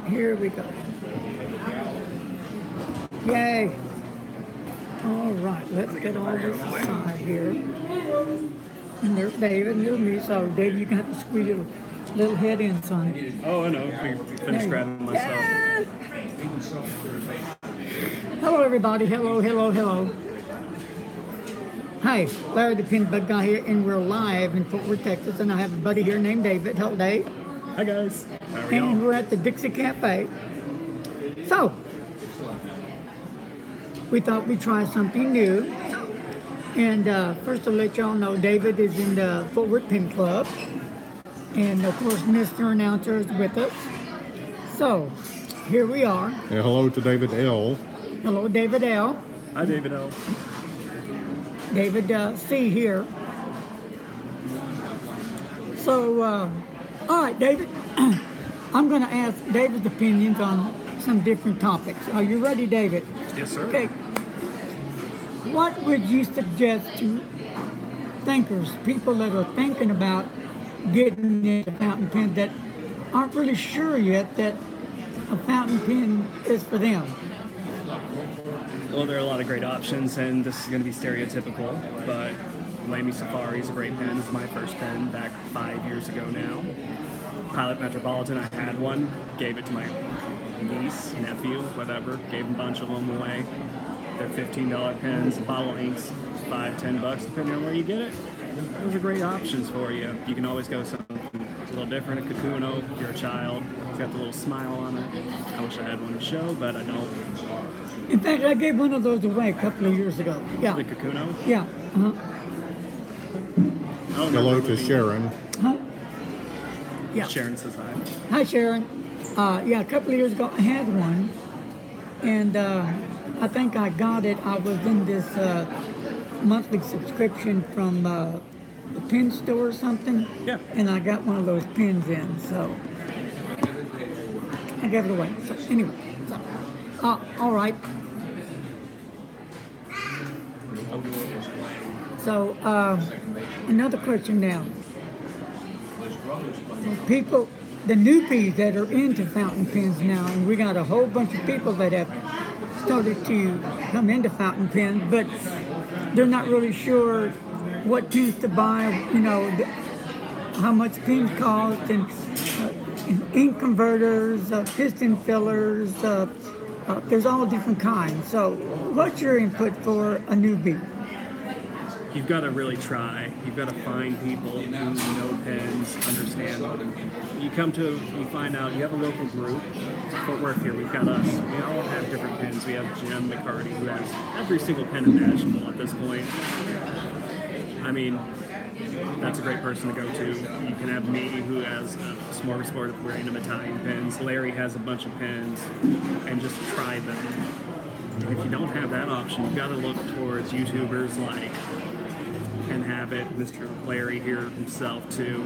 Here we go. Yay. All right, let's get all this aside here. And there's David and there's me. So, David, you're going to have to squeeze your little head in, son. Oh, I know. We finished grabbing myself. Yeah. Hello, everybody. Hello, hello, hello. Hi, Larry the Pin Bug Guy here, and we're live in Fort Worth, Texas. And I have a buddy here named David. Hello, Dave. Hi, guys. How are And y'all? we're at the Dixie Cafe. So, we thought we'd try something new. And first to let y'all know, David is in the Fort Worth Pin Club. And of course, Mr. Announcer is with us. So, here we are. Yeah, hello to David L. Hello, David L. Hi, David L. David C here. So, all right, David. I'm going to ask David's opinions on some different topics. Are you ready, David? Yes, sir. Okay. What would you suggest to thinkers, people that are thinking about getting into fountain pens that aren't really sure yet that a fountain pen is for them? Well, there are a lot of great options, and this is going to be stereotypical, but Lamy Safari is a great pen. It's my first pen back 5 years ago now. Pilot Metropolitan, I had one, gave it to my niece, nephew, whatever, gave a bunch of them away. They're $15 pens, bottle inks, $5-10, depending on where you get it. Those are great options for you. You can always go something a little different. A Kakuno, if you're a child, it's got the little smile on it. I wish I had one to show, but I don't. In fact, I gave one of those away a couple of years ago. Yeah. The Kakuno? Yeah. Uh-huh. I don't Hello remember to the- Sharon. Huh? Yeah. Sharon says hi. Hi, Sharon. Yeah, a couple of years ago, I had one, and I think I got it. I was in this monthly subscription from the pen store or something. Yeah. And I got one of those pens in, so I gave it away. So anyway, so, all right. So another question now. People, the newbies that are into fountain pens now, and we got a whole bunch of people that have started to come into fountain pens, but they're not really sure what pens to buy, you know, how much pens cost, and ink converters, piston fillers, there's all different kinds. So what's your input for a newbie? You've got to really try. You've got to find people who know pens, understand them. You find out, you have a local group. Fort Worth here, we've got us. We all have different pens. We have Jim McCarty, who has every single pen imaginable at this point. I mean, that's a great person to go to. You can have me, who has a smorgasbord of random Italian pens. Larry has a bunch of pens, and just try them. If you don't have that option, you've got to look towards YouTubers like Pen Habit, Mr. Larry here himself too.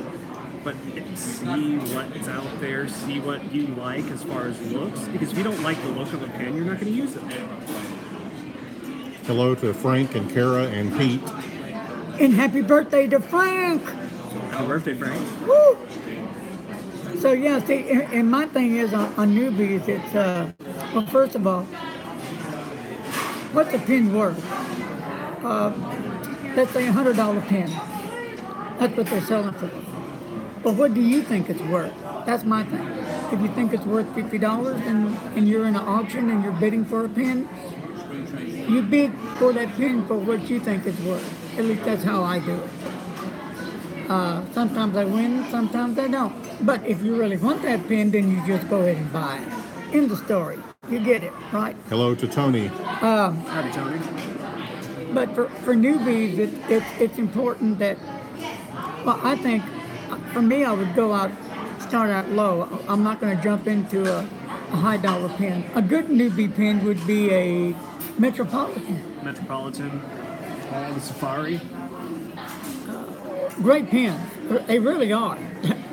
But see what's out there, see what you like as far as looks, because if you don't like the look of a pen, you're not going to use it. Hello to Frank and Kara and Pete. And happy birthday to Frank! Happy birthday, Frank. Woo! So yeah, see, and my thing is on newbies, it's, well, first of all, what's a pen worth? Let's say $100 pen. That's what they're selling for. But what do you think it's worth? That's my thing. If you think it's worth $50 and you're in an auction and you're bidding for a pen, you bid for that pen for what you think it's worth. At least that's how I do it. Sometimes I win, sometimes I don't. But if you really want that pen, then you just go ahead and buy it. End of story. You get it, right? Hello to Tony. Howdy, Tony. But for newbies, it's important that, well, I think, for me, I would start out low. I'm not going to jump into a high dollar pen. A good newbie pen would be a Metropolitan. Metropolitan, the Safari. Great pens. They really are.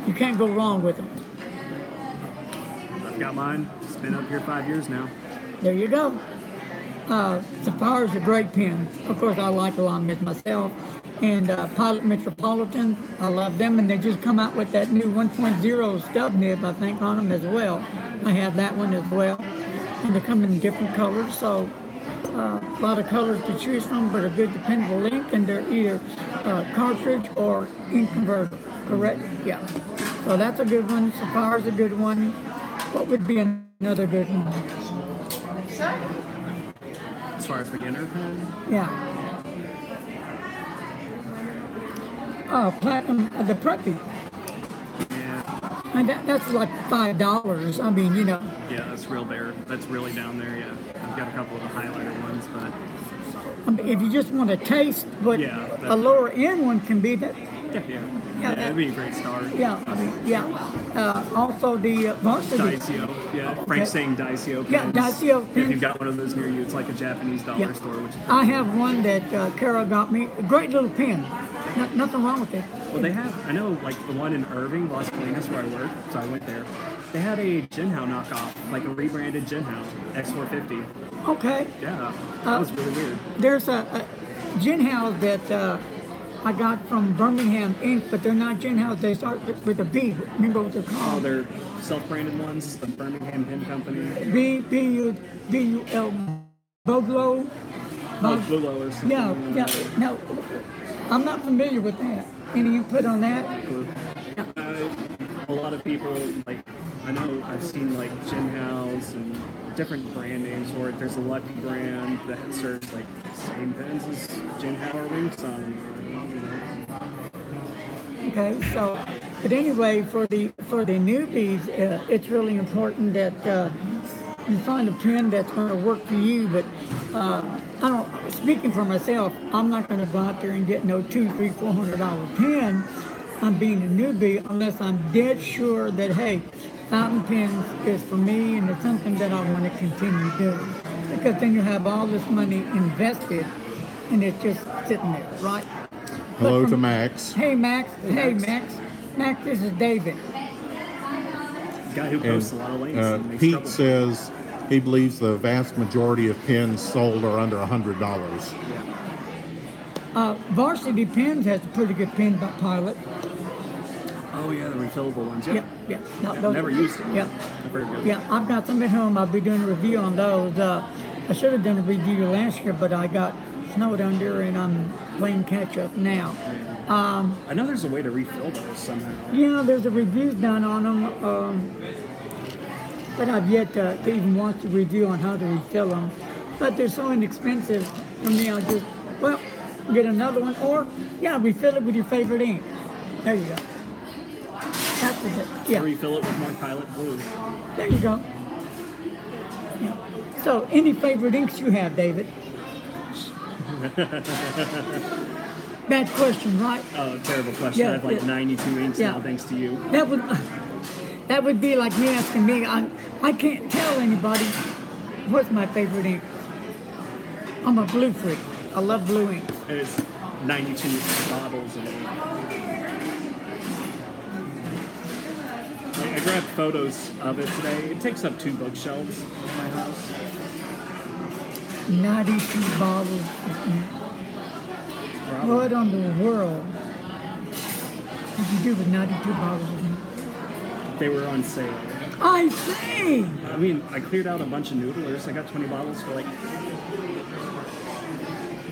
You can't go wrong with them. I've got mine. It's been up here 5 years now. There you go. Safari's a great pen. Of course, I like a lot of it myself. and Pilot Metropolitan. I love them, and they just come out with that new 1.0 stub nib, I think, on them as well. I have that one as well, and they come in different colors, so a lot of colors to choose from, but a good dependable ink, and they're either cartridge or ink converter, correct? Yeah. So that's a good one. Sapphire's a good one. What would be another good one? As far as beginner pen, Yeah. Platinum, the Preppy. yeah, And that's like $5. I mean, you know. yeah, that's real there. That's really down there. Yeah, I've got a couple of the highlighter ones, but I mean, if you just want to taste what Yeah, that- a lower end one can be, that yeah, it'd be a great start. yeah, I mean, yeah. Also the varsity. Daisyo, yeah. Frank's saying Daisyo pens. Yeah, Daisyo If pens. you've got one of those near you, it's like a Japanese dollar Yeah. store. Which I have one that Carol got me. A great little pen. Nothing wrong with it. well, they have. I know, like the one in Irving, Las Colinas, where I work. So I went there. They had a Jinhao knockoff, like a rebranded Jinhao X450. Okay. Yeah, that was really weird. There's a gin house that I got from Birmingham Ink, but they're not gin house. They start with a B. Remember what they're Oh, called? they're self-branded ones. The Birmingham Pen Company. B-U-L. Boglo. Oh, Bulo or something. Yeah. No, I'm not familiar with that. Any input on that? A lot of people, like, I know I've seen like Jinhaos and different brand names for it. There's a Lucky brand that serves like same pens as Jinhao or Wingsun. Okay, so, but anyway, for the newbies, it's really important that you find a pen that's going to work for you. But I don't. Speaking for myself, I'm not going to go out there and get no $200, $300, $400 pen. I'm being a newbie unless I'm dead sure that hey, fountain pens is for me and it's something that I want to continue doing. Because then you have all this money invested and it's just sitting there, right? Hello But to from- Max. Hey Max. Hey Max. Max, this is David. Guy who And posts a lot of links. And makes Pete trouble. says he believes the vast majority of pens sold are under $100. Varsity Pens has a pretty good pen by Pilot. Oh yeah, the refillable ones. Yeah, Yep. yeah. No, Yeah, those- never used them. Yeah. I've heard good. Yeah, I've got some at home. I'll be doing a review on those. I should have done a review last year, but I got snowed under and I'm playing catch up now. I know there's a way to refill those somehow. Yeah, there's a review done on them, but I've yet to even watch the review on how to refill them. But they're so inexpensive for me, I'll just, well, get another one, or, yeah, refill it with your favorite ink. There you go. That's it. Yeah. Refill it with more Pilot Blue. There you go. Yeah. So, any favorite inks you have, David? Bad question, right? Oh, terrible question. Yeah, I have like yeah. 92 inks Yeah. now, thanks to you. That would be like me asking me. I can't tell anybody what's my favorite ink. I'm a blue freak. I love blue ink. And it's 92 bottles of it. I grabbed photos of it today. It takes up 2 bookshelves in my house. 92 bottles of ink. What on the world did you do with 92 bottles of ink? They were on sale. I see. I mean, I cleared out a bunch of noodlers. I got 20 bottles for like,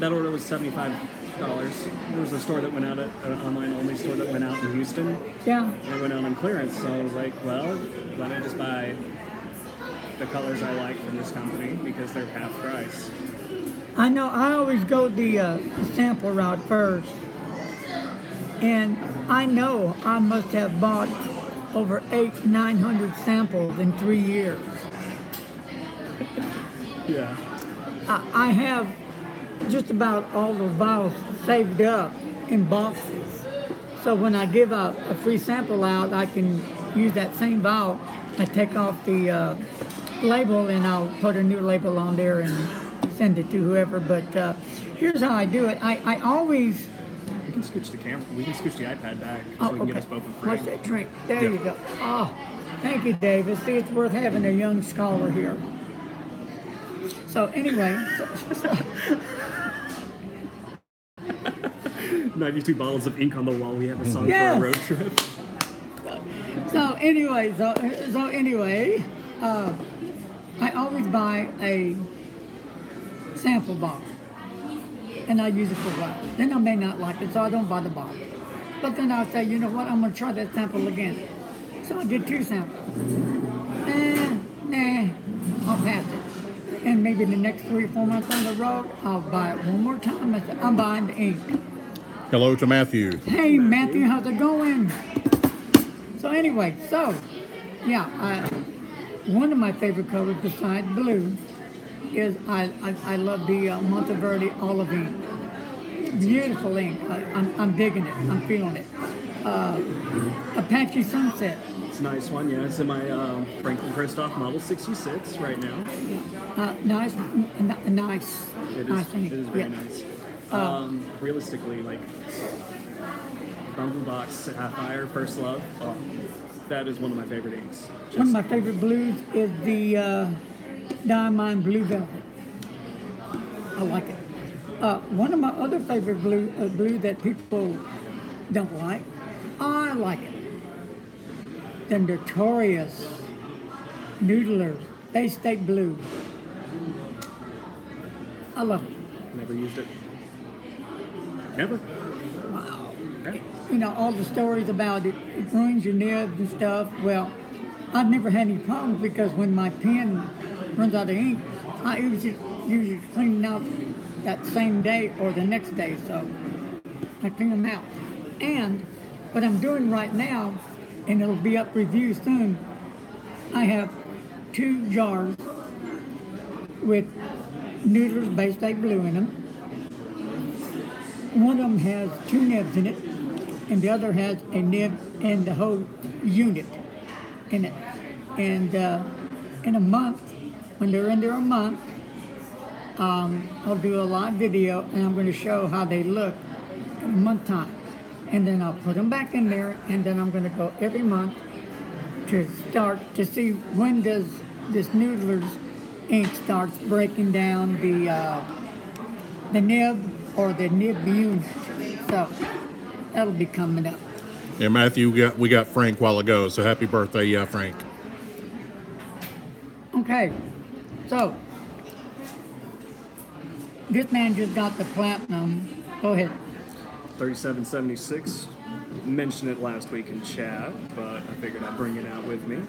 that order was $75. There was a store that went out, an online only store that went out in Houston. Yeah. It went out on clearance, so I was like, well, why don't I just buy the colors I like from this company because they're half price. I know I always go the sample route first. And I know I must have bought over 900 samples in 3 years. Yeah. I have just about all the vials saved up in boxes. So when I give a free sample out, I can use that same vial. I take off the label and I'll put a new label on there and send it to whoever. But here's how I do it. I always... We can scooch the camera. We can scooch the iPad back so Oh, we can okay. get us both a free. What's that drink? There Yeah. you go. Oh, thank you, David. See, it's worth having a young scholar here. So anyway, 92 bottles of ink on the wall. We have a song Yes. for a road trip. So anyway, I always buy a sample bottle, and I use it for a while. Then I may not like it, so I don't buy the bottle. But then I'll say, you know what, I'm going to try that sample again. So I get 2 samples. I'll pass it. And maybe the next 3 or 4 months on the road, I'll buy it one more time. I say, I'm buying the ink. Hello to Matthew. Hey, Matthew, how's it going? So anyway, yeah, one of my favorite colors besides blue is I love the Monteverde olive ink. Beautiful ink. I'm digging it. I'm feeling it. Apache Sunset. It's a nice one, yeah. It's in my Franklin Christoph Model 66 right now. Nice It is, ink. it is very Yeah. nice. Realistically, like Bumble Box Sapphire First Love, that is one of my favorite inks. One of my favorite blues is the Diamond Blue Velvet. I like it. One of my other favorite blue that people don't like, I like it. The notorious Noodler Bay State Blue. I love it. Never used it. Never. Wow. Okay. You know, all the stories about it ruins your nibs and stuff. Well, I've never had any problems because when my pen runs out of ink, I usually clean them out that same day or the next day, so I clean them out. And what I'm doing right now, and it'll be up review soon, I have 2 jars with Noodler's Bay State Blue in them. One of them has 2 nibs in it, and the other has a nib and the whole unit in it. And in a month, when they're in there a month, I'll do a live video, and I'm going to show how they look in a month time. And then I'll put them back in there, and then I'm going to go every month to start to see when does this Noodler's ink starts breaking down the nib or the nib unit. So that'll be coming up. Yeah, Matthew, we got Frank a while ago, so happy birthday, Frank. Okay, so this man just got the platinum. Go ahead. 3776. Mentioned it last week in chat, but I figured I'd bring it out with me.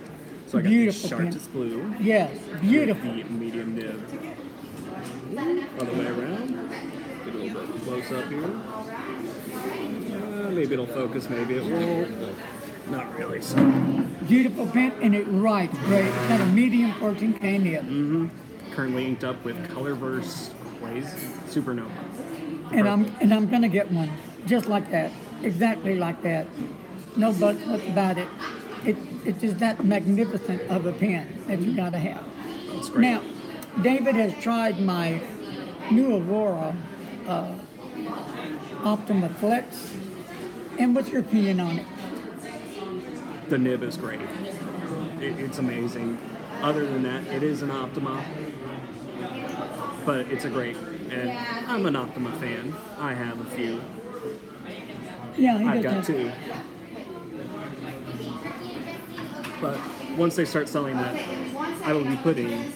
So I got Beautiful the pen. Chartist Blue. Yes, beautiful. The medium nib. Other way around. Get a little bit close up here. Maybe it'll focus, maybe it won't. Not really, so. Beautiful pen, and it writes great. It's got a medium 14K nib. Currently inked up with Colorverse Glaze Supernova. And I'm gonna get one just like that, exactly like that. No buts about it. It's just that magnificent of a pen that you gotta have. That's great. Now, David has tried my new Aurora Optima Flex, and what's your opinion on it? The nib is great. It's amazing. Other than that, it is an Optima, but it's a great. And I'm an Optima fan. I have a few. Yeah, he I've does got have- 2. But once they start selling that, I will be putting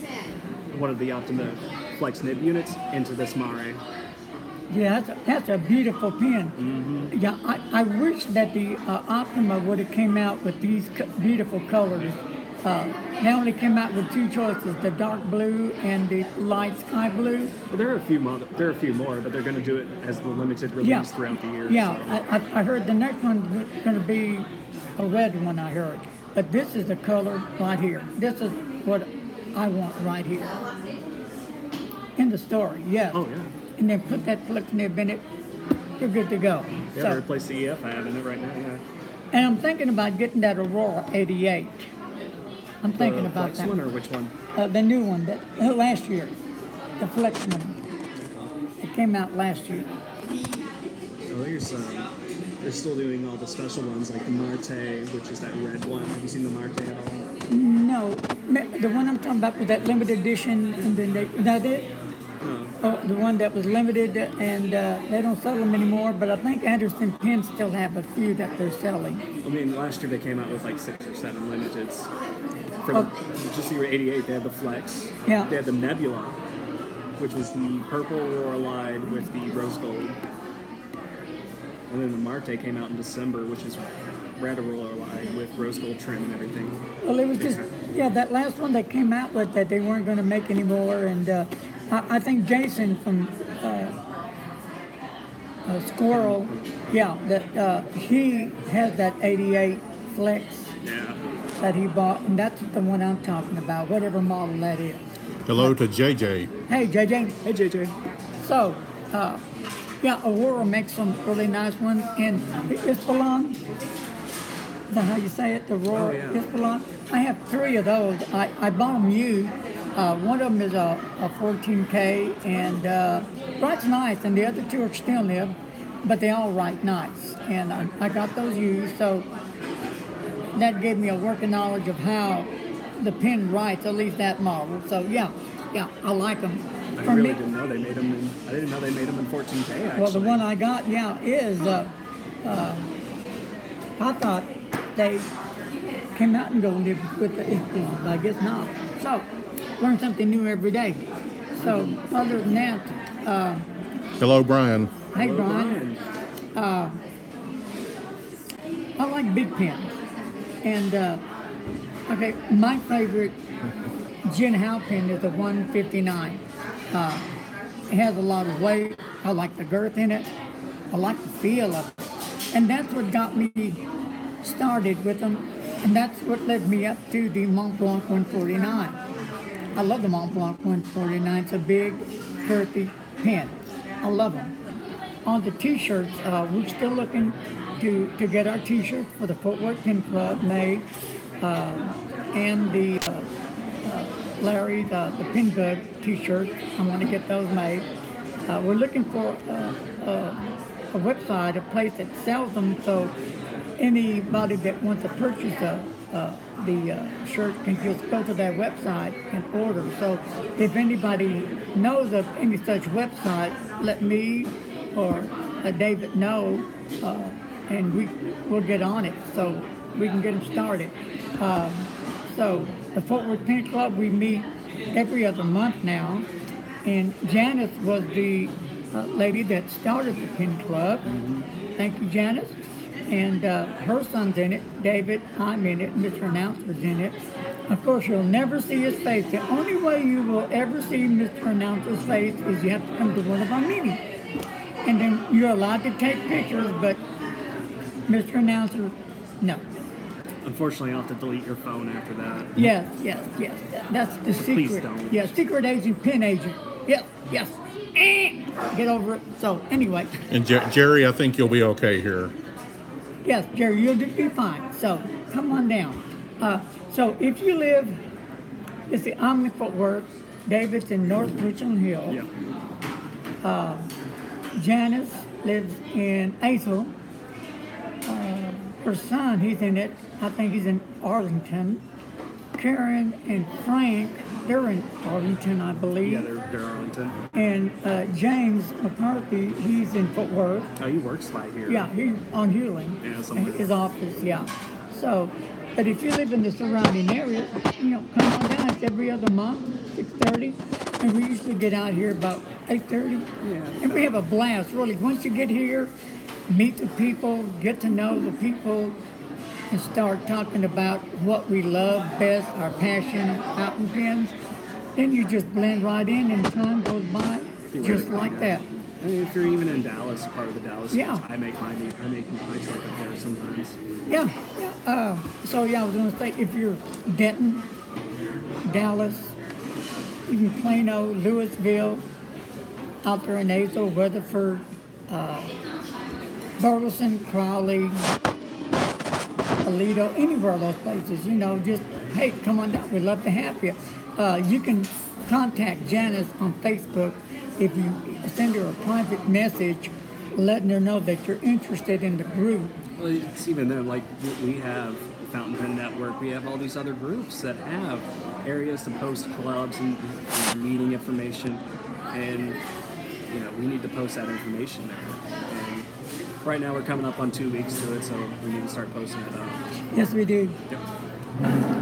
one of the Optima Flex nib units into this Mare. Yeah, that's a beautiful pen. Mm-hmm. Yeah, I wish that the Optima would have came out with these beautiful colors. They only came out with 2 choices: the dark blue and the light sky blue. But there are a few more, but they're going to do it as the limited release Yeah. throughout the year. Yeah, so. I heard the next one's going to be a red one. I heard, but this is the color right here. This is what I want right here in the story. Yeah. Oh, yeah. And then put that flex nib in it. You're good to go. Yeah, So- replace the EF I have in it right now, yeah. And I'm thinking about getting that Aurora 88. I'm thinking The about Flex that. one or which one? The new one that last year, the Flex one. It came out last year. Oh, they're still doing all the special ones like the Marte, which is that red one. Have you seen the Marte at all? No, the one I'm talking about was that limited edition, and then is that it? The one that was limited, and they don't sell them anymore. But I think Anderson Pens still have a few that they're selling. I mean, last year they came out with like 6 or 7 limiteds. For Oh. just the 88, they had the Flex. Yeah. They had the Nebula, which was the purple Auralide with the rose gold. And then the Marte came out in December, which is red Auralide with rose gold trim and everything. Well, it was just, that last one they came out with that they weren't going to make anymore. And I think Jason from Squirrel, that he has that 88 Flex Yeah. that he bought, and that's the one I'm talking about, whatever model that is. Hello to JJ. Hey, JJ. Hey, JJ. So, Aurora makes some really nice ones, and Ispalon, is that how you say it? The Aurora Ispalon? I have 3 of those. I bought them used. One of them is a 14K, and writes nice, and the other 2 are still nib, but they all write nice. And I got those used, so that gave me a working knowledge of how the pen writes, at least that model. So I like them. I really didn't know they made them in. I didn't know they made them in 14K. Actually. Well, the one I got, is. I thought they came out and go live with the Ispalon, but I guess not. So, learn something new every day. So, other than that, Hello, Brian. hey Hello, Brian, I like big pens, and okay, my favorite Jin Hao pen is the 159. It has a lot of weight. I like the girth in it. I like the feel of it. And that's what got me started with them. And that's what led me up to the Mont Blanc 149. I love the Mont Blanc 149. It's a big, girthy pen. I love them. On the t-shirts, we're still looking to get our t-shirts for the Footwork Pen Club made. And the Larry, the Pin Bug t-shirt. I want to get those made. We're looking for a website, a place that sells them, so anybody that wants to purchase the shirt can just go to that website and order. So if anybody knows of any such website, let me or David know, and we'll get on it so we can get them started. So the Fort Worth Pen Club, we meet every other month now, and Janice was the lady that started the Pen Club. Thank you, Janice. And her son's in it, David, I'm in it, Mr. Announcer's in it. Of course, you'll never see his face. The only way you will ever see Mr. Announcer's face is you have to come to one of our meetings. And then you're allowed to take pictures, but Mr. Announcer, no. Unfortunately, I'll have to delete your phone after that. Yes. That's the secret. Please don't. Yeah, secret agent, pin agent. Yes. Get over it. So, anyway. And Jerry, I think you'll be okay here. Yes, Jerry, you'll be fine. So, come on down. So, if you live, it's the Omni Fort Worth. David's in North Richland Hill. Yeah. Janice lives in Azle. Her son, he's in it. I think he's in Arlington. Karen and Frank, they're in Arlington, I believe. Yeah, they're Arlington. And James McCarthy, he's in Fort Worth. Oh, he works by here. Yeah, he's on Hewling. Yeah, somewhere. His office, yeah. So, but if you live in the surrounding area, come on down. It's every other month, 6:30. And we usually get out here about 8:30. Yeah. And we have a blast, really. Once you get here, meet the people, get to know the people, and start talking about what we love best, our passion, fountain pens, then you just blend right in and time goes by just like that. I mean, if you're even in Dallas, part of the Dallas, Yeah. I make my trip up there sometimes. Yeah. So I was going to say, if you're Denton, Dallas, even Plano, Louisville, out there in Azle, Weatherford, Burleson, Crowley, Aledo, anywhere of those places, just, hey, come on down. We'd love to have you. You can contact Janice on Facebook if you send her a private message letting her know that you're interested in the group. Well, it's even then, like we have Fountain Pen Network, we have all these other groups that have areas to post clubs and meeting information. and we need to post that information there. And right now we're coming up on 2 weeks to it, so we need to start posting it out. Yes, we do. Yep.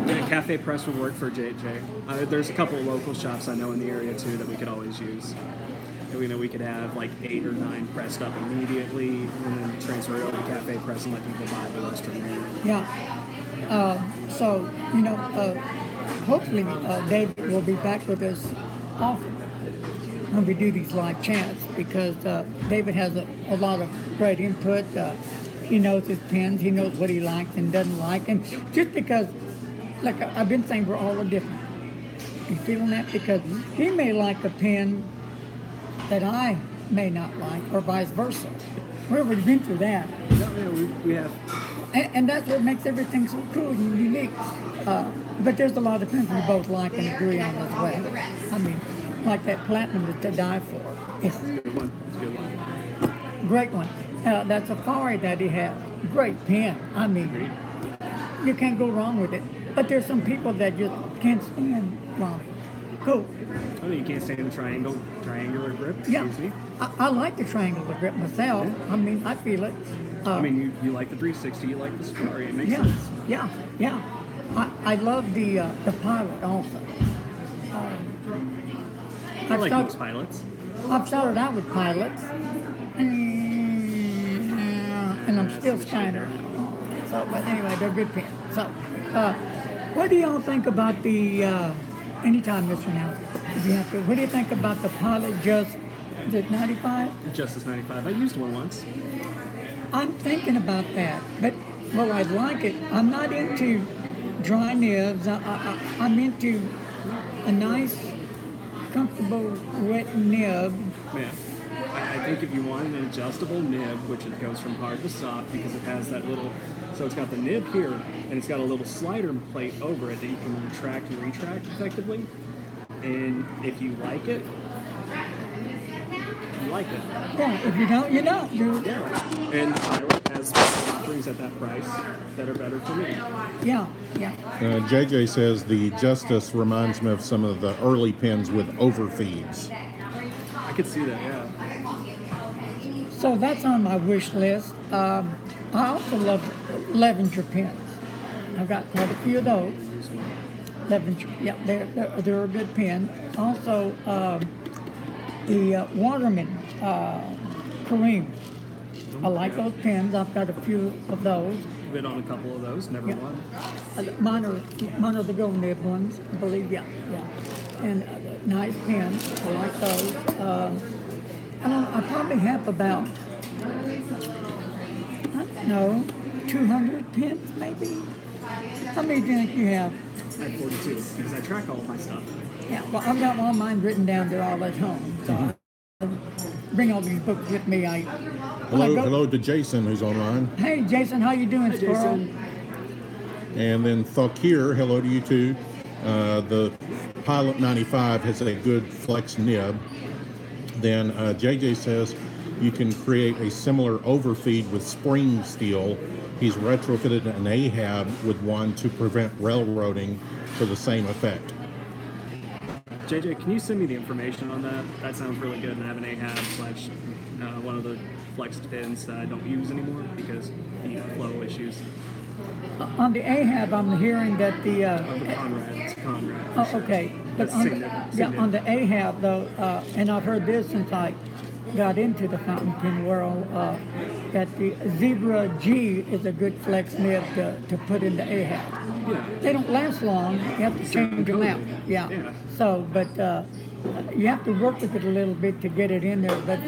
Yeah, Cafe Press would work for JJ. There's a couple of local shops I know in the area too that we could always use. And we could have like 8 or 9 pressed up immediately, and then transfer it over to Cafe Press and let people buy the rest from there. Yeah. So hopefully David will be back with us often when we do these live chats, because David has a lot of great input. He knows his pens. He knows what he likes and doesn't like. And just because, like I've been saying, we're all different. You feeling that? Because he may like a pen that I may not like, or vice versa. We've already been through that. Yeah, we have. And that's what makes everything so cool and unique. But there's a lot of pens we both like and agree on as well. I mean, like that Platinum is to die for. It's It's a good one. It's a good one. great one. That Safari that he has, great pen. I mean, you can't go wrong with it. But there's some people that just can't stand Raleigh. Cool. Oh, you can't stand the triangular grip? Yeah, Excuse me? I like the triangular grip myself. I mean, I feel it. I mean, you like the 360, you like the Safari. It makes Yeah, sense. yeah. I love the Pilot also. I like most pilots. I've started out with Pilots, and I'm still Steiner. So, but anyway, they're good pens. So, what do y'all think about the? Anytime, Mr. Now, if you have to, what do you think about the Pilot Just? Is it 95? Justice 95. I used one once. I'm thinking about that, but well, I like it. I'm not into dry nibs. I'm into a nice, comfortable, wet nib. Man, I think if you want an adjustable nib, which it goes from hard to soft because it has that little, so it's got the nib here, and it's got a little slider plate over it that you can retract and retract effectively. And if you like it, you like it. Yeah, if you don't, you don't. Yeah. And Pilot has offerings at that price that are better for me. Yeah. JJ says the Justice reminds me of some of the early pens with overfeeds. I could see that, yeah. So that's on my wish list. I also love Levenger pens. I've got quite a few of those. Levenger, yeah, they're a good pen. Also, the Waterman Kareem. I like those pens. I've got a few of those. Been on a couple of those, never won. Mine are the gold nib ones, I believe. Yeah. And nice pens. I like those. I probably have about, I don't know, 200 pens maybe. How many do you think you have? I have 42 because I track all of my stuff. Yeah, well, I've got all mine written down. They're all at home. So I bring all these books with me. Hello to Jason, who's online. Hey, Jason, how you doing, Hi, squirrel? Jason. And then Thakir, hello to you too. The Pilot 95 has a good flex nib. Then JJ says you can create a similar overfeed with spring steel. He's retrofitted an Ahab with one to prevent railroading for the same effect. JJ, can you send me the information on that? That sounds really good. And I have an Ahab slash one of the flexed pins that I don't use anymore because flow issues. On the Ahab, I'm hearing that the. The Conrad, it's Conrad. Oh, okay. But on the Ahab, though, and I've heard this since I got into the fountain pen world, that the Zebra G is a good flex nib to put in the Ahab. Yeah. They don't last long. You have to change them out. Yeah. So, but you have to work with it a little bit to get it in there. But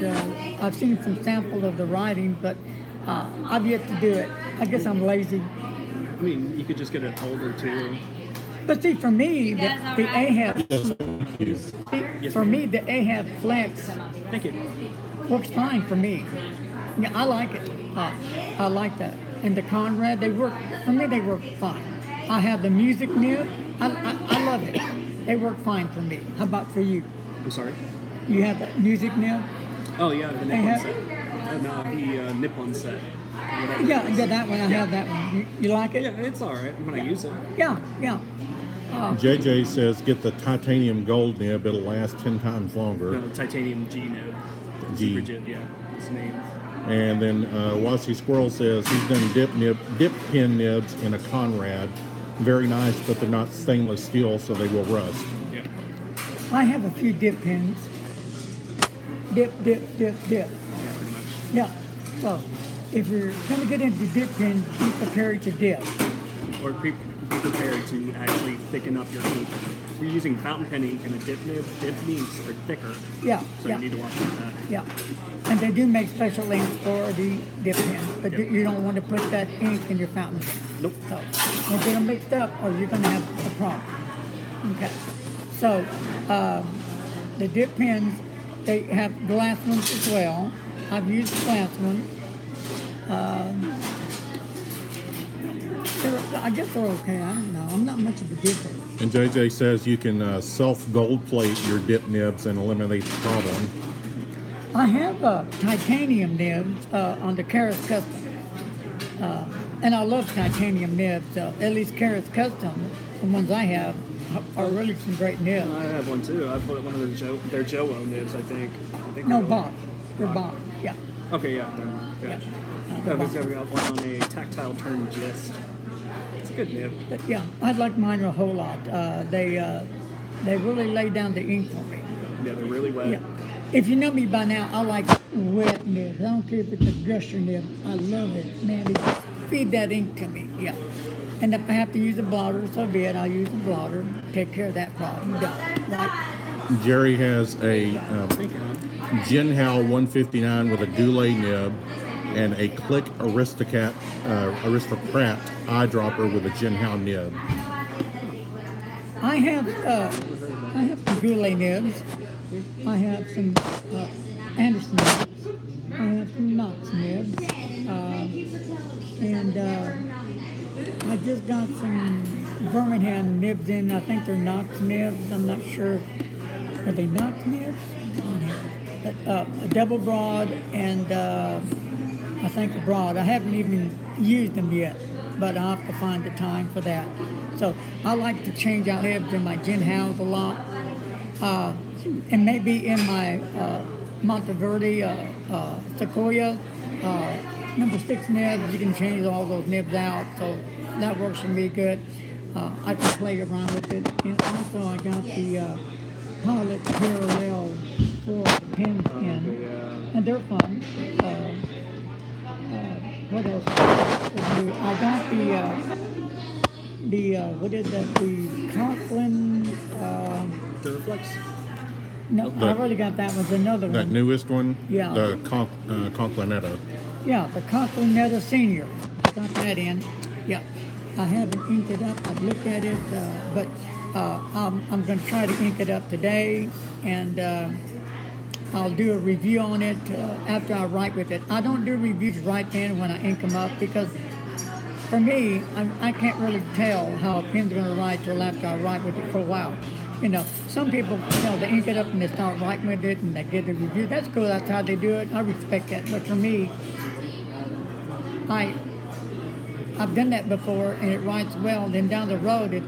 I've seen some samples of the writing, but I've yet to do it. I guess I'm lazy. I mean, you could just get it older too. But see, for me, the Ahab, for me, the Ahab Flex Thank you. works fine for me. Yeah, I like it. I like that. And the Conrad, they work, for me, they work fine. I have the music nib. I love it. They work fine for me. How about for you? I'm sorry. You have the music nib? Oh yeah, the Nippon Ahab? set. No, the Nippon set. Yeah, that one. I have that one. You like it? Yeah, it's all right when I use it. Yeah. JJ says get the titanium gold nib. It'll last 10 times longer. No, titanium G nib. G. Super J, yeah, it's name. And then Wassy Squirrel says he's done dip pin nibs in a Conrad. Very nice, but they're not stainless steel, so they will rust. Yeah. I have a few dip pins. Dip. Yeah, pretty much. Yeah. So, if you're going to get into dip pins, be prepared to dip. Or be prepared to actually thicken up your ink. If you're using fountain pen ink and a dip nib, dip inks are thicker. Yeah. So yeah. you need to watch out for that. Yeah. And they do make special inks for the dip pen, but you don't want to put that ink in your fountain pen. Nope. So, don't get them mixed up or you're going to have a problem. Okay. So, the dip pens, they have glass ones as well. I've used glass ones. I guess they're okay. I don't know. I'm not much of a dipper. And JJ says you can self-gold plate your dip nibs and eliminate the problem. I have titanium nibs on the Cariker Custom. And I love titanium nibs. At least Cariker Custom, the ones I have, are really some great nibs. I have one too. I put one of their Joe nibs, I think. No, Bob. They're Bob. Yeah. Okay, yeah. Yeah. We've got one on a tactile turn gist. It's a good nib. But yeah, I like mine a whole lot. They really lay down the ink for me. Yeah, they're really wet. Yeah. If you know me by now, I like wet nibs. I don't care if it's a gusher nib. I love it. Man, they just feed that ink to me. Yeah. And if I have to use a blotter, so be it. I'll use a blotter. Take care of that problem. Done. Right? Jerry has a Jinhao 159 with a Goulet nib and a Click Aristocrat eyedropper with a Jinhao nib. I have some Goulet nibs. I have some Anderson nibs. I have some Knox nibs. And I just got some Birmingham nibs in. I think they're Knox nibs. I'm not sure. Are they Knox nibs? A double broad and I think a broad. I haven't even used them yet, but I'll have to find the time for that. So I like to change out nibs in my Jinhaos a lot. And maybe in my Monteverde Sequoia number 6 nibs, you can change all those nibs out. So that works for me good. I can play around with it. And also I got the Pilot Parallel 4 pen in, and they're fun. What else? I got the what is that? The Conklin. Duraflex? No, I already got that one. Another one. That newest one? Yeah. The Conklinetta. Yeah, the Conklin Senior. Got that in. Yeah. I haven't inked it up. I've looked at it, but I'm going to try to ink it up today, and I'll do a review on it after I write with it. I don't do reviews right then when I ink them up because for me, I can't really tell how a pen's going to write till after I write with it for a while. You know, some people, they ink it up and they start writing with it and they get the review. That's cool. That's how they do it. I respect that. But for me, I've done that before and it writes well. Then down the road,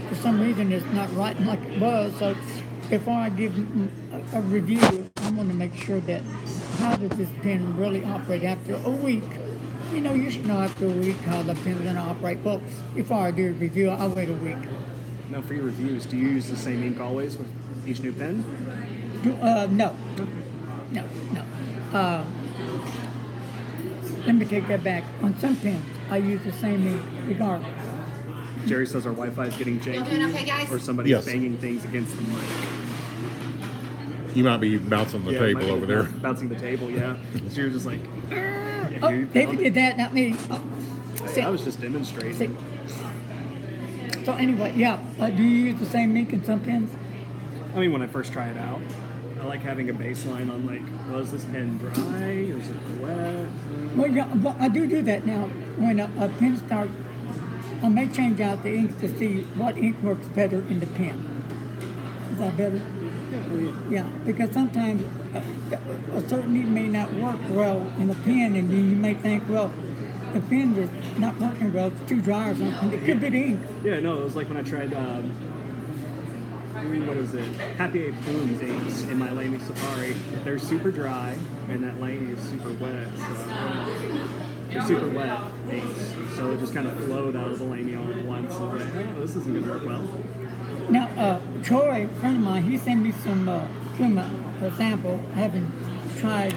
for some reason, it's not writing like it was. So before I give a review, I want to make sure that how does this pen really operate after a week? You should know after a week how the pen's going to operate. Well, before I do a review, I'll wait a week. Now, for your reviews, do you use the same ink always with each new pen? No. Let me take that back. On some pens, I use the same ink regardless. Jerry says our Wi-Fi is getting janky, okay, guys? or somebody's Yes. banging things against the mic. You might be bouncing the Yeah, it might table be over there. Bouncing the table, yeah. So you're just like, Oh, David did that, not me. Oh, I was just demonstrating. sit. So anyway, yeah. Do you use the same ink in some pens? I mean, when I first try it out, I like having a baseline on like, was this pen dry? Is it wet? Well, yeah, but I do that now. When a pen starts, I may change out the inks to see what ink works better in the pen. Is that better? Yeah, because sometimes a certain ink may not work well in the pen, and you may think, well, the pen is not working well. It's too dry or something. It could be the ink. Yeah, no, it was like when I tried, what is it? Happy Eight Plumes inks in my Lamy Safari. They're super dry, and that Lamy is super wet. So they're super wet inks, so it just kind of flowed out of the Lamy all at once. I was like, oh, this isn't going to work well. Now, Troy, a friend of mine, he sent me some a sample. I haven't tried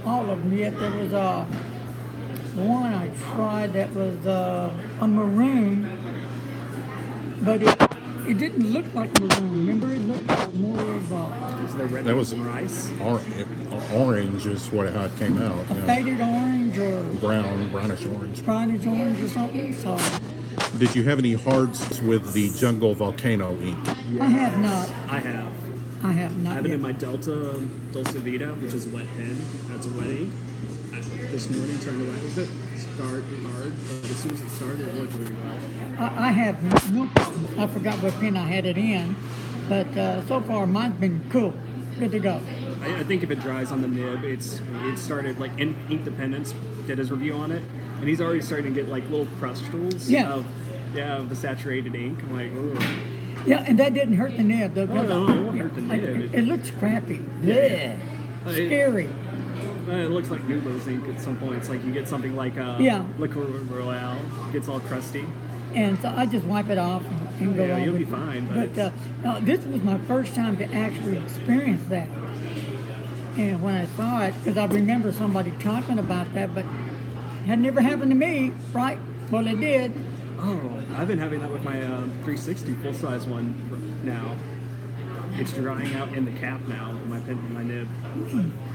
all of them yet. There was one I tried that was a maroon, but it didn't look like maroon. Remember, it looked like more of Was there red That was and rice? orange is how it came out. a faded orange or Brownish orange. brownish orange or something. So Did you have any hards with the Jungle Volcano ink? I have not. I have. I have I not have it yet. in my Delta Dulce Vita, which is a wet pen. That's a wet ink. This morning turned around. It start hard, but as soon as it started, it looked really well. I have no problem. I forgot what pen I had it in, but so far mine's been cool. Good to go. I think if it dries on the nib, it started like Ink Dependence did his review on it, and he's already starting to get like little crustules Yeah. of the saturated ink. I'm like, ooh. Yeah, and that didn't hurt the nib. Though, No, it won't hurt the nib. It looks crappy. Yeah. Scary. It looks like Nubo's ink at some point. It's like you get something like Yeah. Liquid Royale, gets all crusty. And so I just wipe it off and go Yeah, on you'll with be it. fine, But this was my first time to actually experience that. And when I saw it, because I remember somebody talking about that, but it had never happened to me, right? Well, it did. Oh, I've been having that with my 360 full-size one now. It's drying out in the cap now, my nib.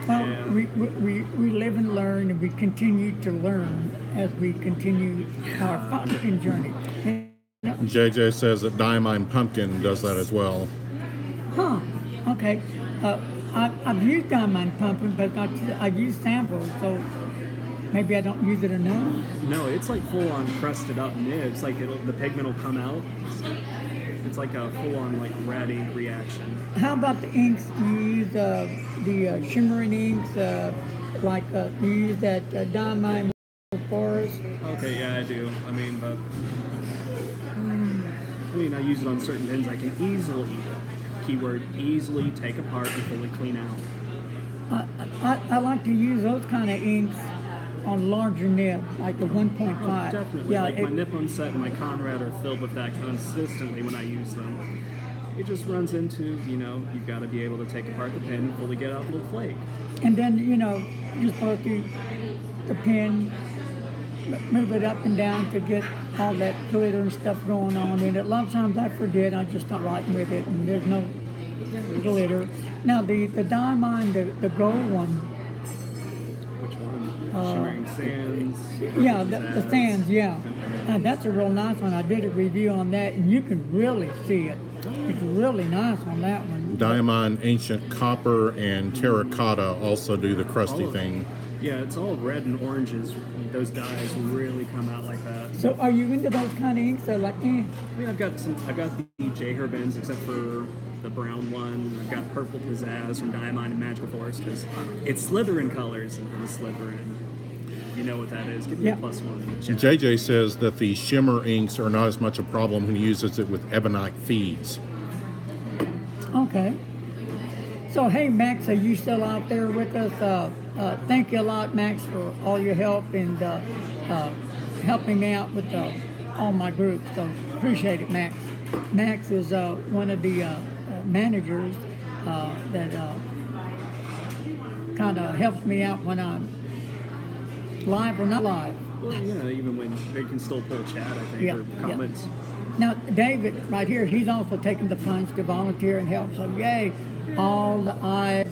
Well, Yeah. we live and learn, and we continue to learn as we continue our fountain journey. JJ says that Diamine Pumpkin does that as well. Huh. Okay. I've used diamond pumping, but I've used samples, so maybe I don't use it enough. No, it's like full-on crusted up nibs. Like the pigment will come out. It's like a full-on like red ink reaction. How about the inks? You use the shimmering inks, you use that diamond forest. Okay, yeah, I do. I mean, but I use it on certain pens. I can easily, keyword, easily take apart and fully clean out. I like to use those kind of inks on larger nib, like the 1.5. Oh, definitely. Yeah, Like my Nippon set and my Conrad are filled with that consistently when I use them. It just runs into, you've got to be able to take apart the pen and fully get out a little flake. and then just go through the pen, move it up and down to get all that glitter and stuff going on in it. A lot of times I forget, I just start writing with it, and there's no glitter. Now the diamond, the gold one. Which one? Shimmering Sands? Yeah, the sands, yeah. That's a real nice one. I did a review on that, and you can really see it. It's really nice on that one. Diamond Ancient Copper and Terracotta also do the crusty thing. Yeah, it's all red and oranges. Those dyes really come out like that. So are you into those kind of inks? They're like, I mean, I've got the J Herbens, except for the brown one. I've got purple pizzazz from Diamond and Magical Forest because it's Slytherin colors and the Slytherin. You know what that is. Give me a +1 in the chat. JJ says that the shimmer inks are not as much a problem when he uses it with ebonite feeds. okay. So, hey, Max, are you still out there with us? Thank you a lot, Max, for all your help and helping me out with all my groups. So, appreciate it, Max. Max is one of the managers that kind of helps me out when I'm live or not live. Well, yeah, even when they can still pull chat, I think, Yeah, or comments. Now, David, right here, he's also taking the plunge to volunteer and help. So, yay, all the eyes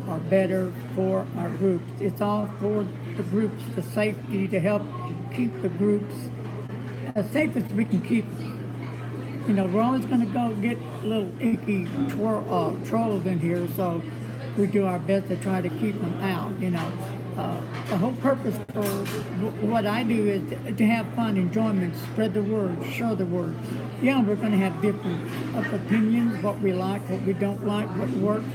are better for our groups. It's all for the groups, the safety to help keep the groups as safe as we can keep them. We're always going to go get little icky trolls in here, so we do our best to try to keep them out, The whole purpose for what I do is to have fun, enjoyment, spread the word, share the word. Yeah, we're going to have different opinions, what we like, what we don't like, what works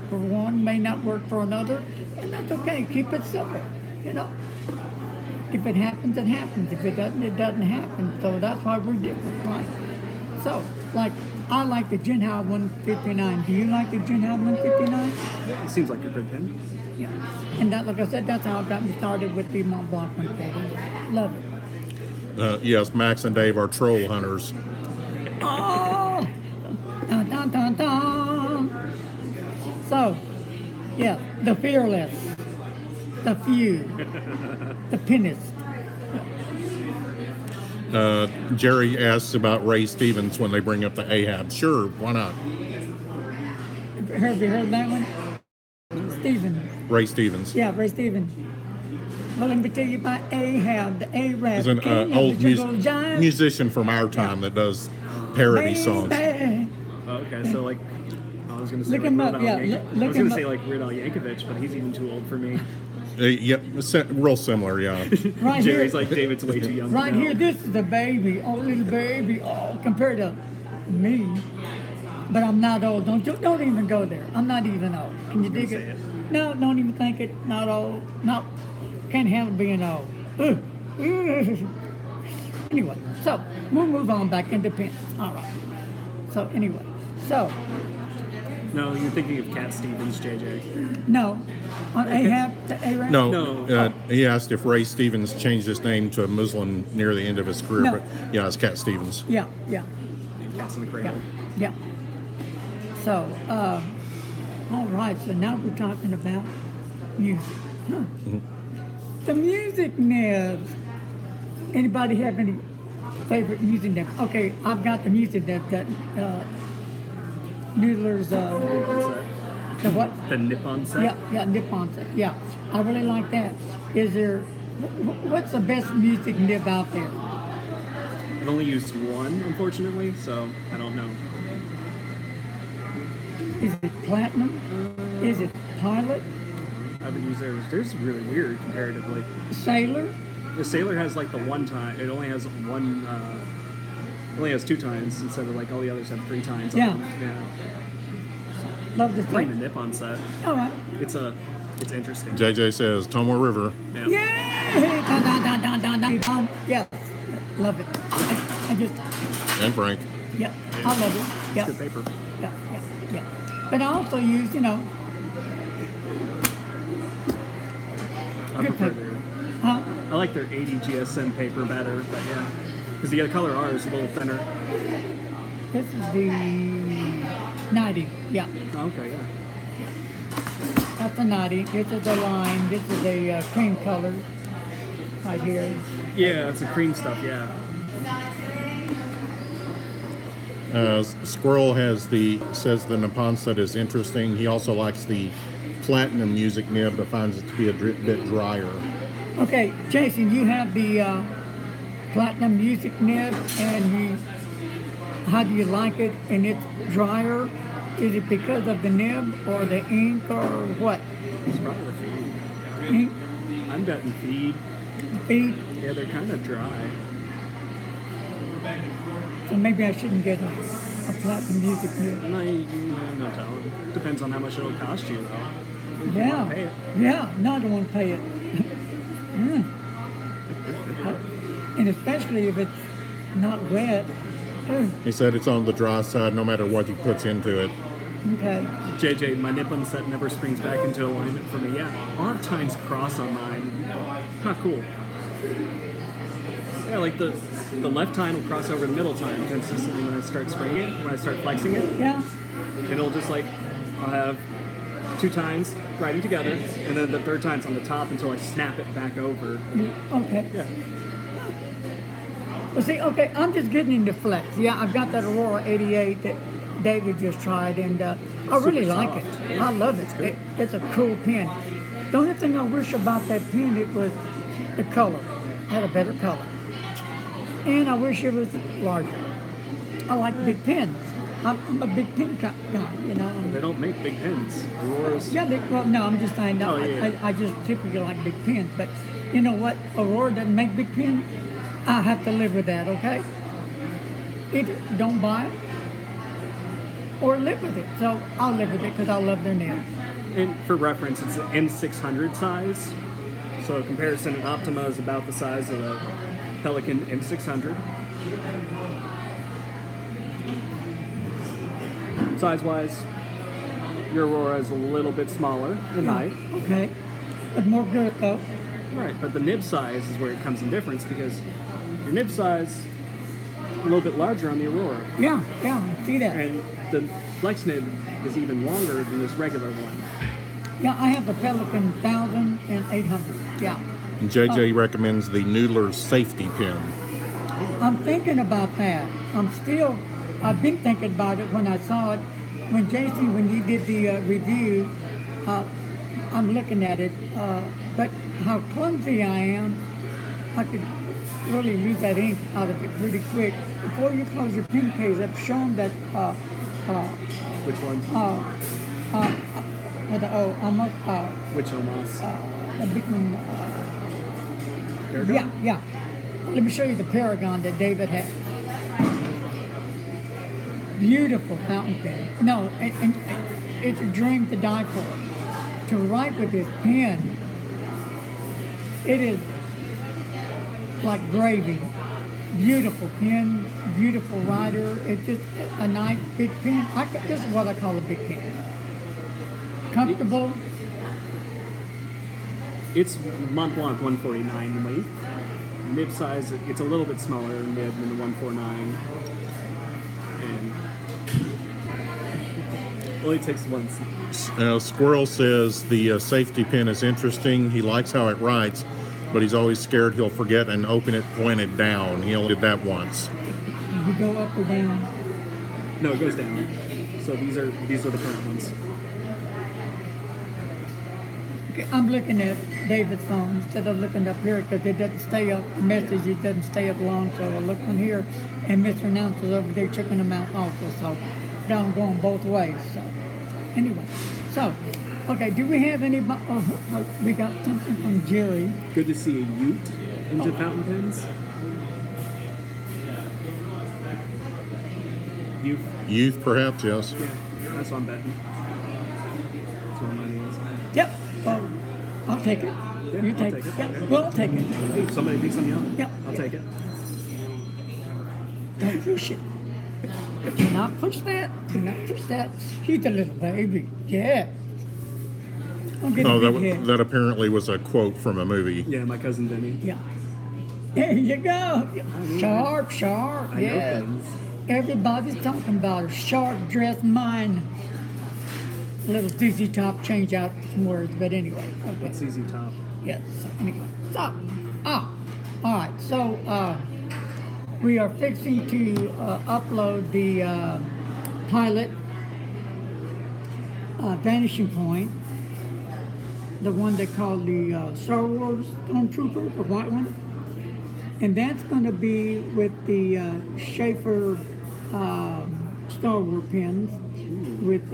for one may not work for another, and that's okay. Keep it simple, If it happens, it happens. If it doesn't, it doesn't happen. So that's why we're different, right? So, like, I like the Jinhao 159. Do you like the Jinhao 159? It seems like a good pin. Yeah. And that, like I said, that's how it got me started with the Mont Blanc 140. Love it. Yes, Max and Dave are troll hunters. Oh! Dun, dun, dun, dun. So, yeah, the fearless, the few, the pinnist. Jerry asks about Ray Stevens when they bring up the Ahab. Sure, why not? Have you heard that one? Stephen. Ray Stevens. Yeah, Ray Stevens. Well, let me tell you about Ahab, the Arab. He's an old musician from our time that does parody songs. Okay, so like, I was going to say Look like him Weird up, Al yeah, Yank- look I was going him to say up. like Weird Al Yankovic, but he's even too old for me. Yep, real similar, yeah. Right Jerry's here, like David's way too young. right to know. here, this is a baby, oh little baby, oh compared to me. But I'm not old. Don't even go there. I'm not even old. Can you dig say it? it. No, don't even think it. Not old. No, can't handle being old. Ugh. Anyway, so we'll move on back into pins. All right. So anyway, so No, you're thinking of Cat Stevens, JJ. no, on Ahab to Arab. No. He asked if Ray Stevens changed his name to a Muslim near the end of his career, No. but yeah, it's Cat Stevens. Yeah. Cats in the Yeah, Cradle. yeah. So, all right. So now we're talking about music. Huh. The music nibs. Anybody have any favorite music nibs? Okay, I've got the music nib that Noodler's. The what? The Nippon set. Yeah, Nippon set. Yeah, I really like that. Is there? What's the best music nib out there? I've only used one, unfortunately, so I don't know. Is it Platinum? Is it Pilot? I haven't used theirs. Theirs is really weird comparatively. Sailor? The Sailor has like the one time. It only has one. Only has 2 times instead of like all the others have 3 times. Yeah. Yeah. Love the Playing the thing. Nippon set. All right. It's interesting. JJ says Tomoe River. Yeah. Yay! Dun, dun, dun, dun, dun, dun, dun. Yeah, love it. I just, And Frank. yeah, I love it. Yeah, Good paper. yeah. But I also use, I Good prefer paper. their. huh? I like their 80 GSM paper better, but yeah, because the color R is a little thinner. This is the 90. Yeah, Okay, yeah. that's the 90. This is the line. This is the cream color right here. Yeah, it's the cream stuff. Yeah. Squirrel says the Nippon set is interesting. He also likes the Platinum music nib, but finds it to be a bit drier. Okay, Jason, you have the Platinum music nib, and how do you like it? And it's drier. Is it because of the nib or the ink or what? It's probably the feed. Ink, I'm betting feed. feed? Yeah, they're kind of dry. So maybe I shouldn't get a Platinum music nib. No telling. Depends on how much it'll cost you, though. If you Yeah, wanna pay it. yeah. No, I don't want to pay it. And especially if it's not wet. Oh, He said it's on the dry side no matter what he puts into it. okay. JJ, my Nippon set never springs back into alignment for me. Yeah, a lot of times cross on mine. Not cool. Yeah, like the left tine will cross over the middle tine consistently when I start spraying it, when I start flexing it. Yeah. It'll just like, I'll have 2 tines riding together, and then the third time's on the top until I snap it back over. Okay. Yeah. Well, see, okay, I'm just getting into flex. Yeah, I've got that Aurora 88 that David just tried, and I really Super like soft. it. Yeah, I love it's it. good. It's a cool pen. The only thing I wish about that pen, it was the color. It had a better color. And I wish it was larger. I like big pens. I'm a big pen guy, They don't make big pins. Aurora's. Yeah, well, no, I'm just saying, no, Oh, yeah. I just typically like big pens. But you know what? Aurora doesn't make big pens. I have to live with that, okay? Don't buy it or live with it. So I'll live with it because I love their nails. And for reference, it's an M600 size. So a comparison, an Optima is about the size of a Pelican M600. Size-wise, your Aurora is a little bit smaller in height. Okay. But more girth though. Right, but the nib size is where it comes in difference because your nib size a little bit larger on the Aurora. Yeah, I see that. And the flex nib is even longer than this regular one. Yeah, I have a Pelican 1000 and 800. Yeah. And JJ recommends the Noodler safety pin. I'm thinking about that. I've been thinking about it when I saw it. When Jason, when you did the review, I'm looking at it. But how clumsy I am, I could really lose that ink out of it pretty quick. Before you close your pin case, I've shown that Which one? Which Omos? the big one. Cariker? Yeah. Let me show you the Paragon that David had. Beautiful fountain pen. No, it's a dream to die for. To write with this pen, it is like gravy. Beautiful pen, beautiful writer. It's just a nice big pen. This is what I call a big pen. Comfortable. It's Mont Blanc 149 in length. Nib size, it's a little bit smaller in nib than the 149. And only takes once. Squirrel says the safety pin is interesting. He likes how it writes, but he's always scared he'll forget and open it pointed down. He only did that once. You go up or down. No, it goes down. So these are the current ones. Okay, I'm looking at David's phone instead of looking up here because it doesn't stay up. The message it doesn't stay up long. So I look on here, and Mr. Announcer's over there checking them out also. So now I'm going both ways. So anyway, okay. Do we have any? Oh, we got something from Jerry. Good to see a Ute into fountain pens. Youth, perhaps, yes. Yeah, that's what I'm betting. That's what mine is. Yep. Well, I'll take it. Yeah, You I'll take take it. Yep. Well, I'll take it. If somebody thinks I'm young, Yep. I'll take it. Don't push it. Do not push that. Do not push that. He's a little baby. Yeah. I'll get Oh, a big head. that apparently was a quote from a movie. Yeah, my cousin Denny. Yeah. There you go. Sharp. I know Yeah. things. Everybody's talking about a sharp dressed mind. A little ZZ Top, change out some words, but anyway. Okay. What's easy top? Yes. So anyway. All right. So we are fixing to upload the pilot vanishing point, the one they call the Star Wars Stormtrooper, the white one, and that's going to be with the Schaefer Star Wars pins with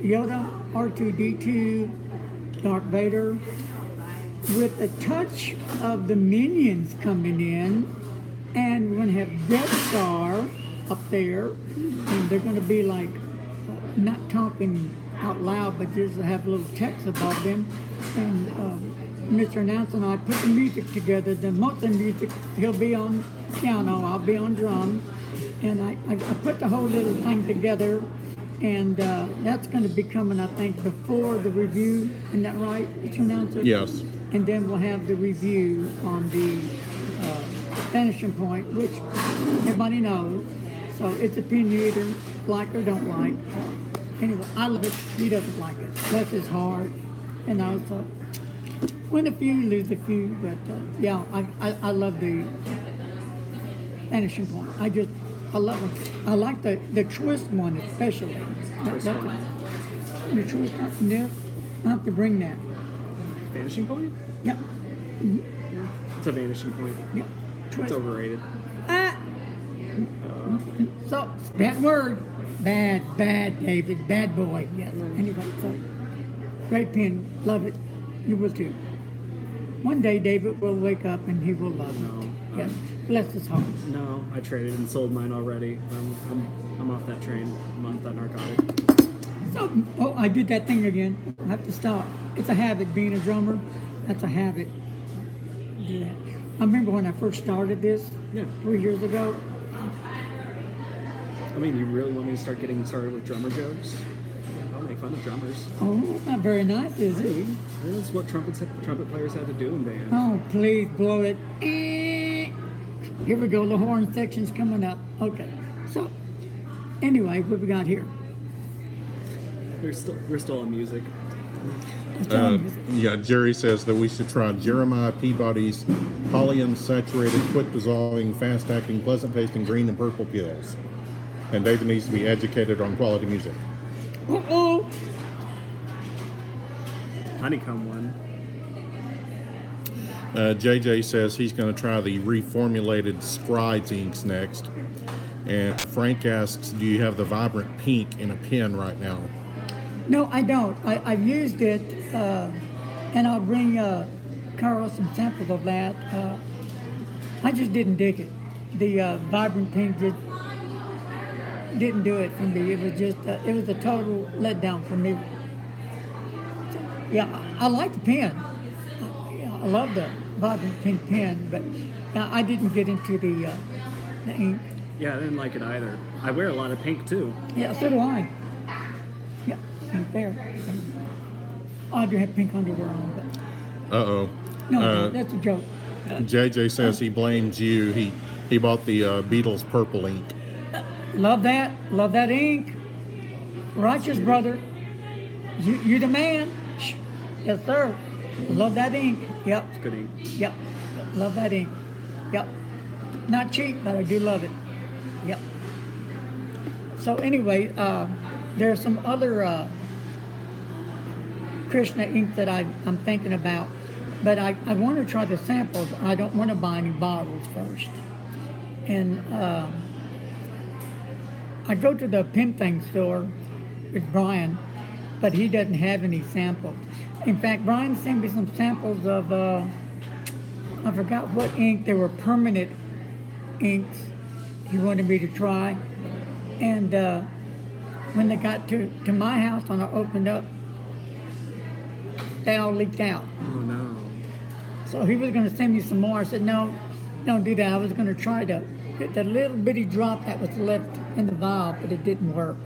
Yoda, R2-D2, Darth Vader, with a touch of the Minions coming in, and we're going to have Death Star up there, and they're going to be like, not talking out loud, but just have a little text above them, and Mr. Announcer and I put the music together. The most of the music, he'll be on piano, I'll be on drums, and I put the whole little thing together. And that's going to be coming, I think, before the review. Isn't that right, Mr. Announcer? Yes. And then we'll have the review on the finishing point, which everybody knows. So it's a pin you either like or don't like. Anyway, I love it. He doesn't like it. That's his heart. And I was win a few, lose a few. But yeah, I love the finishing point. I love them. I like the twist one especially. The twist one. Yeah, I have to bring that. Vanishing point? Yep. It's a vanishing point. Yep. It's Twist. overrated. So that word, bad, David, bad boy. Yes. Anyway, so great pen, love it. You will too. One day David will wake up and he will love it. Yes. Bless his heart. No, I traded and sold mine already. I'm off that train. I'm off that narcotic. So, I did that thing again. I have to stop. It's a habit being a drummer. That's a habit. Yeah. I remember when I first started this Yeah. 3 years ago. I mean, you really want me to start getting started with drummer jokes? I'll make fun of drummers. Oh, not very nice, is it? That's what trumpet players had to do in bands. Oh, please blow it. Here we go. The horn section's coming up. Okay. So, anyway, what we got here? We're still on music. Yeah, Jerry says that we should try Jeremiah Peabody's polyunsaturated, quick dissolving, fast acting, pleasant tasting green and purple pills. And David needs to be educated on quality music. Uh-oh. Honeycomb one. JJ says he's going to try the reformulated Scribes inks next. And Frank asks, do you have the vibrant pink in a pen right now? No, I don't. I've used it, and I'll bring Carl some samples of that. I just didn't dig it. The vibrant pink didn't do it for me. It was just, it was a total letdown for me. Yeah, I like the pen. I love the vibrant pink pen, but I didn't get into the ink. Yeah, I didn't like it either. I wear a lot of pink too. Yeah, so do I. Yeah, pink there. I do have pink underwear on, but Uh-oh. no, that's a joke. JJ says he blames you. He bought the Beatles purple ink. Love that. Love that ink. Righteous brother. You the man. Yes, sir. Love that ink. Yep. It's good ink. Yep. Love that ink. Yep. Not cheap, but I do love it. Yep. So anyway, there's some other Krishna ink that I'm thinking about, but I want to try the samples. I don't want to buy any bottles first. And I go to the pen thing store with Brian, but he doesn't have any samples. In fact, Brian sent me some samples of, I forgot what ink. They were permanent inks he wanted me to try. And when they got to my house and I opened up, they all leaked out. Oh no. So he was going to send me some more. I said, no, don't do that. I was going to try to get that little bitty drop that was left in the vial, but it didn't work.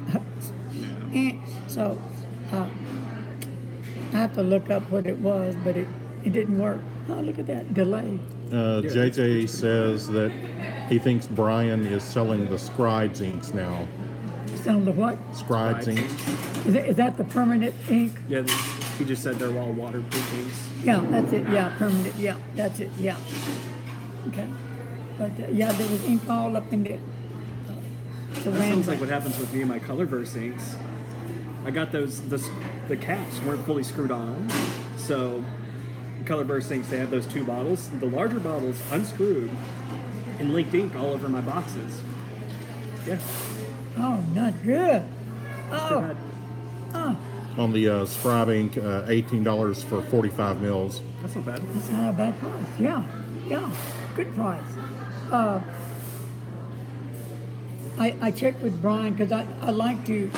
So I have to look up what it was, but it didn't work. Oh, look at that delay. JJ says that he thinks Brian is selling the Scribes inks now. Selling the what? Scribes ink. Is that the permanent ink? Yeah, he just said they're all waterproof inks. Yeah, that's it. Yeah, permanent. Yeah, that's it. Yeah. Okay. But yeah, there was ink all up in there. That sounds like what happens with me and my Colorverse inks. I got the caps weren't fully screwed on, so Colorverse inks, they have those two bottles. The larger bottles unscrewed and linked ink all over my boxes. Yeah. Oh, not good. Too bad. On the Scribe ink, $18 for 45 mils. That's not bad. That's not a bad price. Yeah, good price. I checked with Brian because I like to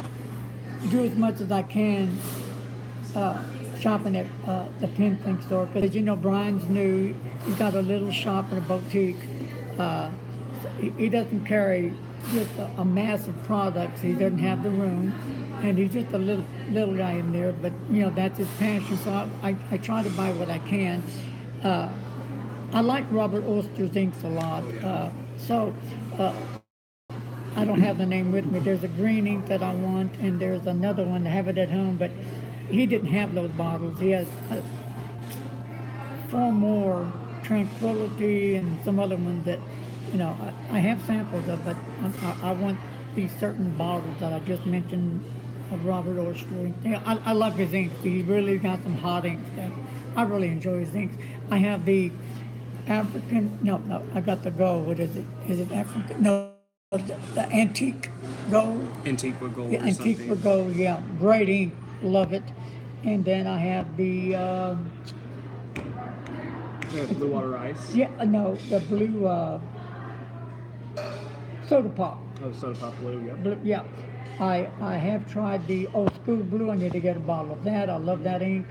do as much as I can shopping at the pen thing store, because you know Brian's new. He's got a little shop in a boutique. He doesn't carry just a massive products. He doesn't have the room, and he's just a little guy in there. But you know that's his passion. So I try to buy what I can. I like Robert Oster's inks a lot. I don't have the name with me. There's a green ink that I want, and there's another one. I have it at home, but he didn't have those bottles. He has 4 more Tranquility and some other ones that, you know, I have samples of, but I want these certain bottles that I just mentioned of Robert Oster. Yeah, I love his inks. He really got some hot inks that I really enjoy his inks. I have the African, no, I got the gold. What is it? Is it African? No. The antique gold. Antigua gold. Yeah, or Antigua something. gold. Yeah, great ink. Love it. And then I have the Blue water ice. the blue soda pop. Oh, soda pop blue. Yeah. Blue, yeah. I have tried the old school blue. I need to get a bottle of that. I love that ink.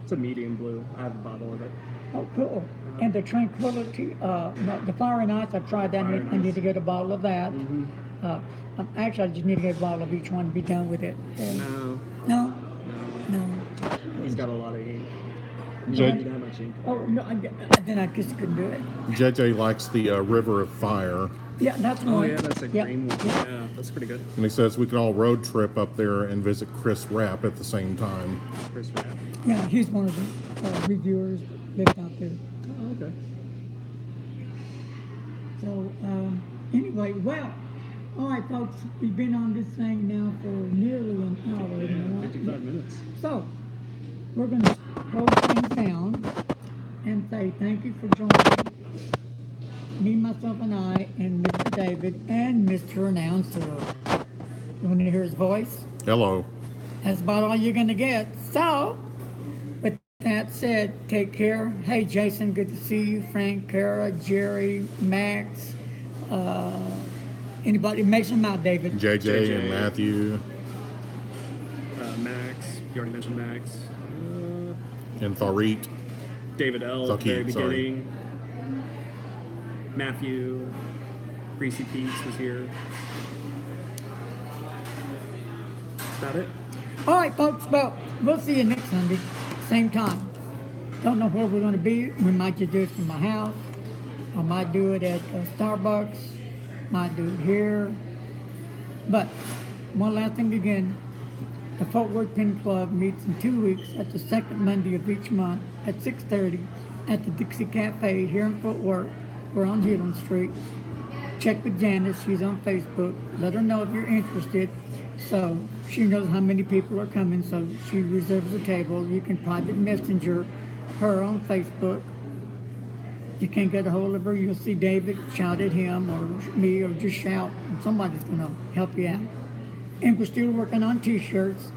It's a medium blue. I have a bottle of it. Oh, cool. And the Tranquility, no, the Fire and Ice, I've tried that. Fire and I need Ice. to get a bottle of that. Mm-hmm. Actually, I just need to get a bottle of each one and be done with it. No, No? no. No. He's got a lot of ink. You J- don't need that much ink. Oh, no, then I just couldn't do it. JJ likes the River of Fire, Yeah, that's one. Oh yeah, that's a Yeah, green one. yeah. Yeah, that's pretty good. and he says we could all road trip up there and visit Chris Rapp at the same time. Chris Rapp. Yeah, he's one of the reviewers that lived out there. Oh, okay. So, anyway, well, all right, folks, we've been on this thing now for nearly an hour. Yeah, now. 55 minutes. So, we're going to close things down and say thank you for joining me, myself, and I, and Mr. David, and Mr. Announcer. You want to hear his voice? Hello. That's about all you're going to get. So, with that said, take care. Hey, Jason, good to see you. Frank, Kara, Jerry, Max, anybody, mention them out, David. JJ and Matthew Max. You already mentioned Max. and Tharit. David L. Thaki, Very sorry. beginning. Matthew. Greasy Pete's was here. Is that it? All right, folks. Well, we'll see you next Sunday, same time. Don't know where we're going to be. We might just do it from my house. I might do it at Starbucks. Might do it here. But one last thing again. The Fort Worth Pen Club meets in 2 weeks at the second Monday of each month at 6:30 at the Dixie Cafe here in Fort Worth. We're on Highland Street. Check with Janice. She's on Facebook. Let her know if you're interested. So she knows how many people are coming, so she reserves a table. You can private messenger her on Facebook. You can't get a hold of her, you'll see David, shout at him or me, or just shout, and somebody's going to help you out. And we're still working on t-shirts.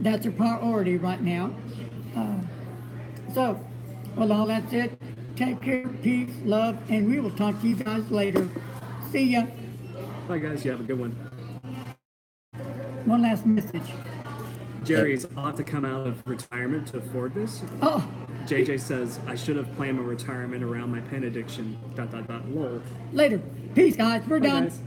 That's a priority right now. So, well, all that's it. Take care, peace, love, and we will talk to you guys later. See ya. Bye, guys. You have a good one. One last message. Jerry's, I'll have to come out of retirement to afford this. Oh, JJ says, I should have planned my retirement around my pen addiction. ... Lol. later. Peace, guys. We're Bye, done. guys.